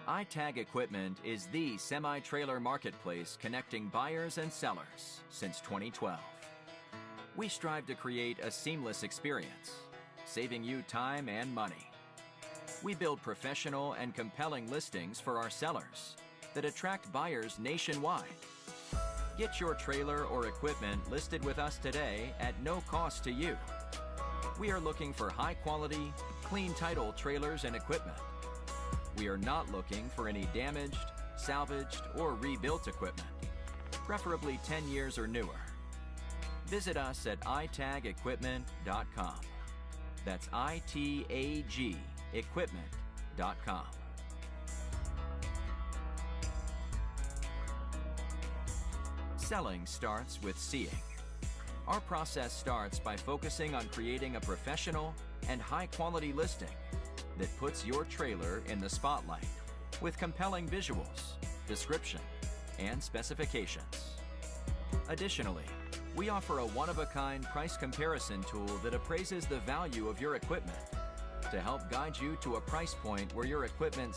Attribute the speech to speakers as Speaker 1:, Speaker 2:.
Speaker 1: iTag Equipment is the semi-trailer marketplace connecting buyers and sellers since 2012. We strive to create a seamless experience, saving you time and money. We build professional and compelling listings for our sellers that attract buyers nationwide. Get your trailer or equipment listed with us today at no cost to you. We are looking for high-quality, clean title trailers and equipment. We are not looking for any damaged, salvaged, or rebuilt equipment, preferably 10 years or newer. Visit us at itagequipment.com. That's ITAG equipment.com. Selling starts with seeing. Our process starts by focusing on creating a professional and high-quality listing that puts your trailer in the spotlight with compelling visuals, description, and specifications. Additionally, we offer a one-of-a-kind price comparison tool that appraises the value of your equipment to help guide you to a price point where your equipment